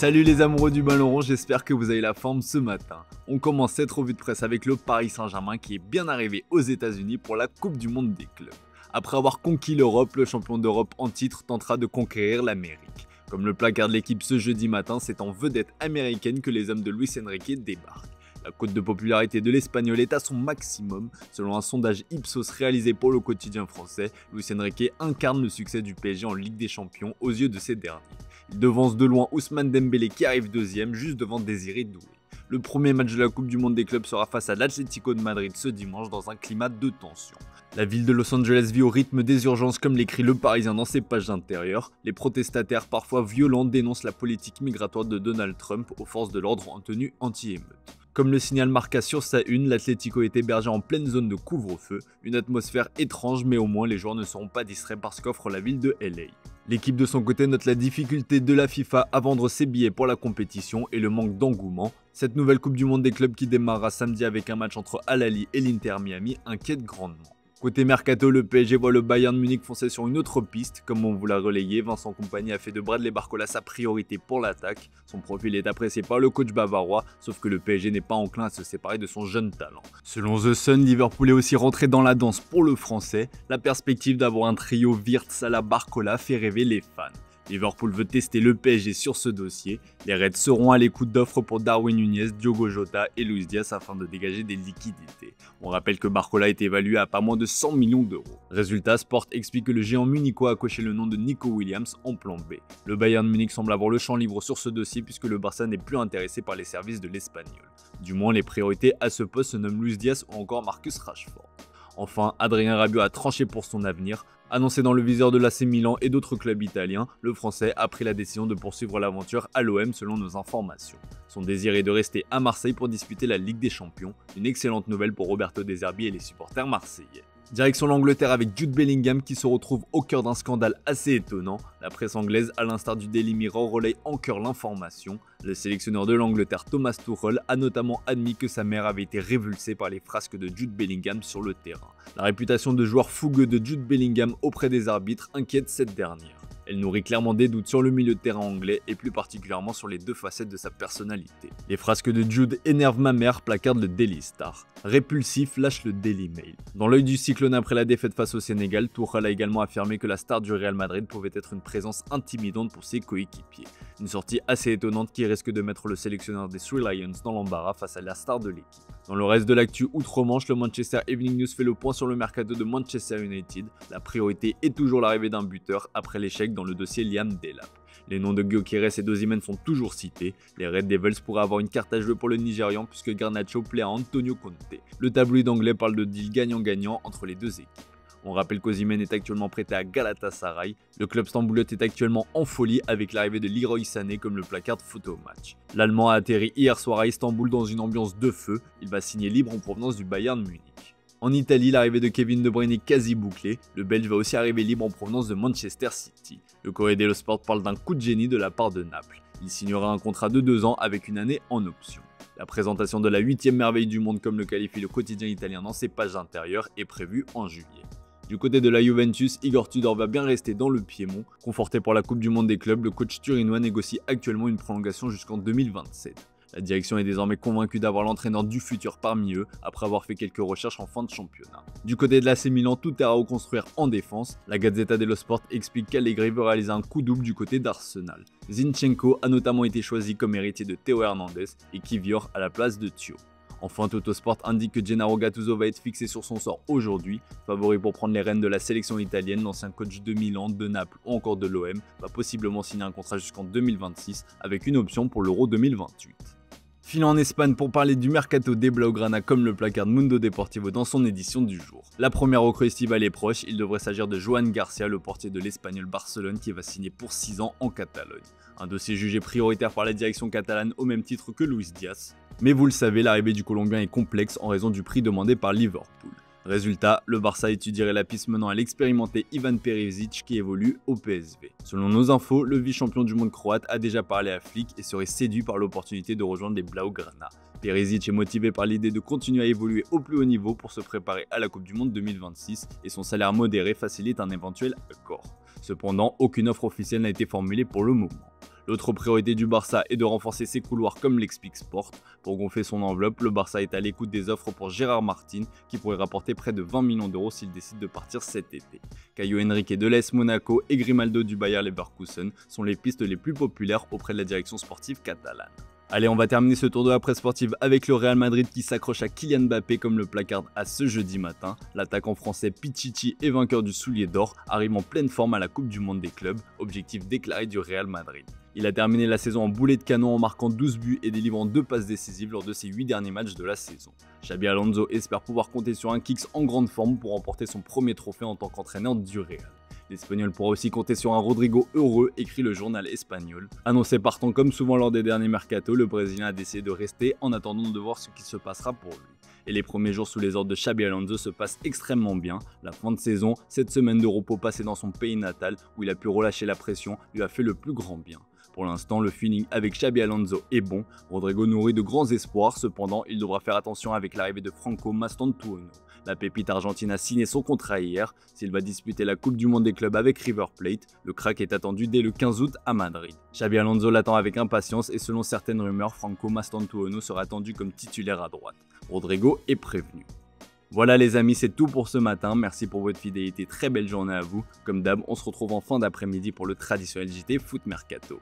Salut les amoureux du ballon rond, j'espère que vous avez la forme ce matin. On commence cette revue de presse avec le Paris Saint-Germain qui est bien arrivé aux États-Unis pour la Coupe du Monde des clubs. Après avoir conquis l'Europe, le champion d'Europe en titre tentera de conquérir l'Amérique. Comme le placard de l'équipe ce jeudi matin, c'est en vedette américaine que les hommes de Luis Enrique débarquent. La cote de popularité de l'Espagnol est à son maximum. Selon un sondage Ipsos réalisé pour le quotidien français, Luis Enrique incarne le succès du PSG en Ligue des Champions aux yeux de ces derniers. Il devance de loin Ousmane Dembélé qui arrive deuxième, juste devant Désiré Doué. Le premier match de la Coupe du Monde des clubs sera face à l'Atlético de Madrid ce dimanche dans un climat de tension. La ville de Los Angeles vit au rythme des urgences comme l'écrit Le Parisien dans ses pages intérieures. Les protestataires parfois violents dénoncent la politique migratoire de Donald Trump aux forces de l'ordre en tenue anti-émeute. Comme le signal Marca sur sa une, l'Atlético est hébergé en pleine zone de couvre-feu, une atmosphère étrange mais au moins les joueurs ne seront pas distraits par ce qu'offre la ville de LA. L'équipe de son côté note la difficulté de la FIFA à vendre ses billets pour la compétition et le manque d'engouement. Cette nouvelle Coupe du Monde des clubs qui démarrera samedi avec un match entre Al Ahly et l'Inter Miami inquiète grandement. Côté Mercato, le PSG voit le Bayern Munich foncer sur une autre piste. Comme on vous l'a relayé, Vincent Kompany a fait de Bradley Barcola sa priorité pour l'attaque. Son profil est apprécié par le coach bavarois, sauf que le PSG n'est pas enclin à se séparer de son jeune talent. Selon The Sun, Liverpool est aussi rentré dans la danse pour le français. La perspective d'avoir un trio Wirtz, Salah, Barcola fait rêver les fans. Liverpool veut tester le PSG sur ce dossier. Les Reds seront à l'écoute d'offres pour Darwin Nunez, Diogo Jota et Luis Diaz afin de dégager des liquidités. On rappelle que Barcola est évalué à pas moins de 100 millions d'euros. Résultat, Sport explique que le géant munichois a coché le nom de Nico Williams en plan B. Le Bayern Munich semble avoir le champ libre sur ce dossier puisque le Barça n'est plus intéressé par les services de l'Espagnol. Du moins, les priorités à ce poste se nomment Luis Diaz ou encore Marcus Rashford. Enfin, Adrien Rabiot a tranché pour son avenir. Annoncé dans le viseur de l'AC Milan et d'autres clubs italiens, le Français a pris la décision de poursuivre l'aventure à l'OM selon nos informations. Son désir est de rester à Marseille pour disputer la Ligue des Champions, une excellente nouvelle pour Roberto De Zerbi et les supporters marseillais. Direction l'Angleterre avec Jude Bellingham qui se retrouve au cœur d'un scandale assez étonnant. La presse anglaise, à l'instar du Daily Mirror, relaye en cœur l'information. Le sélectionneur de l'Angleterre Thomas Tuchel a notamment admis que sa mère avait été révulsée par les frasques de Jude Bellingham sur le terrain. La réputation de joueur fougueux de Jude Bellingham auprès des arbitres inquiète cette dernière. Elle nourrit clairement des doutes sur le milieu de terrain anglais et plus particulièrement sur les deux facettes de sa personnalité. Les frasques de Jude énervent ma mère, placarde le Daily Star. Répulsif, lâche le Daily Mail. Dans l'œil du cyclone après la défaite face au Sénégal, Tuchel a également affirmé que la star du Real Madrid pouvait être une présence intimidante pour ses coéquipiers. Une sortie assez étonnante qui risque de mettre le sélectionneur des Three Lions dans l'embarras face à la star de l'équipe. Dans le reste de l'actu outre-Manche, le Manchester Evening News fait le point sur le mercato de Manchester United. La priorité est toujours l'arrivée d'un buteur après l'échec dans le dossier Liam Delap. Les noms de Gyökeres et d'Osimhen sont toujours cités. Les Red Devils pourraient avoir une carte à jouer pour le Nigérian puisque Garnacho plaît à Antonio Conte. Le tabloïd anglais parle de deal gagnant-gagnant entre les deux équipes. On rappelle qu'Osimhen est actuellement prêté à Galatasaray. Le club stambouliote est actuellement en folie avec l'arrivée de Leroy Sané comme le placard de photo match. L'Allemand a atterri hier soir à Istanbul dans une ambiance de feu. Il va signer libre en provenance du Bayern Munich. En Italie, l'arrivée de Kevin De Bruyne est quasi bouclée. Le Belge va aussi arriver libre en provenance de Manchester City. Le Corriere dello Sport parle d'un coup de génie de la part de Naples. Il signera un contrat de 2 ans avec une année en option. La présentation de la 8e merveille du monde comme le qualifie le quotidien italien dans ses pages intérieures est prévue en juillet. Du côté de la Juventus, Igor Tudor va bien rester dans le Piémont. Conforté pour la Coupe du Monde des clubs, le coach turinois négocie actuellement une prolongation jusqu'en 2027. La direction est désormais convaincue d'avoir l'entraîneur du futur parmi eux, après avoir fait quelques recherches en fin de championnat. Du côté de l'AC Milan, tout est à reconstruire en défense. La Gazzetta dello Sport explique qu'Allegri veut réaliser un coup double du côté d'Arsenal. Zinchenko a notamment été choisi comme héritier de Théo Hernandez et Kivior à la place de Thio. Enfin, Totosport indique que Gennaro Gattuso va être fixé sur son sort aujourd'hui. Favori pour prendre les rênes de la sélection italienne, l'ancien coach de Milan, de Naples ou encore de l'OM va possiblement signer un contrat jusqu'en 2026 avec une option pour l'Euro 2028. Filons en Espagne pour parler du mercato des Blaugrana comme le placard de Mundo Deportivo dans son édition du jour. La première recrue estivale est proche, il devrait s'agir de Joan Garcia, le portier de l'Espagnol Barcelone qui va signer pour 6 ans en Catalogne. Un dossier jugé prioritaire par la direction catalane au même titre que Luis Diaz. Mais vous le savez, l'arrivée du Colombien est complexe en raison du prix demandé par Liverpool. Résultat, le Barça étudierait la piste menant à l'expérimenté Ivan Perisic qui évolue au PSV. Selon nos infos, le vice-champion du monde croate a déjà parlé à Flick et serait séduit par l'opportunité de rejoindre les Blaugrana. Perisic est motivé par l'idée de continuer à évoluer au plus haut niveau pour se préparer à la Coupe du Monde 2026 et son salaire modéré facilite un éventuel accord. Cependant, aucune offre officielle n'a été formulée pour le moment. L'autre priorité du Barça est de renforcer ses couloirs comme l'explique Sport. Pour gonfler son enveloppe, le Barça est à l'écoute des offres pour Gérard Martin qui pourrait rapporter près de 20 millions d'euros s'il décide de partir cet été. Caio Henrique de l'AS Monaco et Grimaldo du Bayer Leverkusen sont les pistes les plus populaires auprès de la direction sportive catalane. Allez, on va terminer ce tour de la presse sportive avec le Real Madrid qui s'accroche à Kylian Mbappé comme le placarde à ce jeudi matin. L'attaquant français Pichichi et vainqueur du soulier d'or arrive en pleine forme à la Coupe du Monde des clubs, objectif déclaré du Real Madrid. Il a terminé la saison en boulet de canon en marquant 12 buts et délivrant 2 passes décisives lors de ses 8 derniers matchs de la saison. Xabi Alonso espère pouvoir compter sur un Kicks en grande forme pour remporter son premier trophée en tant qu'entraîneur du Real. L'Espagnol pourra aussi compter sur un Rodrigo heureux, écrit le journal espagnol. Annoncé partant comme souvent lors des derniers mercatos, le Brésilien a décidé de rester en attendant de voir ce qui se passera pour lui. Et les premiers jours sous les ordres de Xabi Alonso se passent extrêmement bien. La fin de saison, cette semaine de repos passée dans son pays natal où il a pu relâcher la pression, lui a fait le plus grand bien. Pour l'instant, le feeling avec Xabi Alonso est bon. Rodrigo nourrit de grands espoirs, cependant, il devra faire attention avec l'arrivée de Franco Mastantuono. La pépite argentine a signé son contrat hier. S'il va disputer la Coupe du Monde des clubs avec River Plate, le crack est attendu dès le 15 août à Madrid. Xabi Alonso l'attend avec impatience et selon certaines rumeurs, Franco Mastantuono sera attendu comme titulaire à droite. Rodrigo est prévenu. Voilà les amis, c'est tout pour ce matin. Merci pour votre fidélité, très belle journée à vous. Comme d'hab, on se retrouve en fin d'après-midi pour le traditionnel JT Foot Mercato.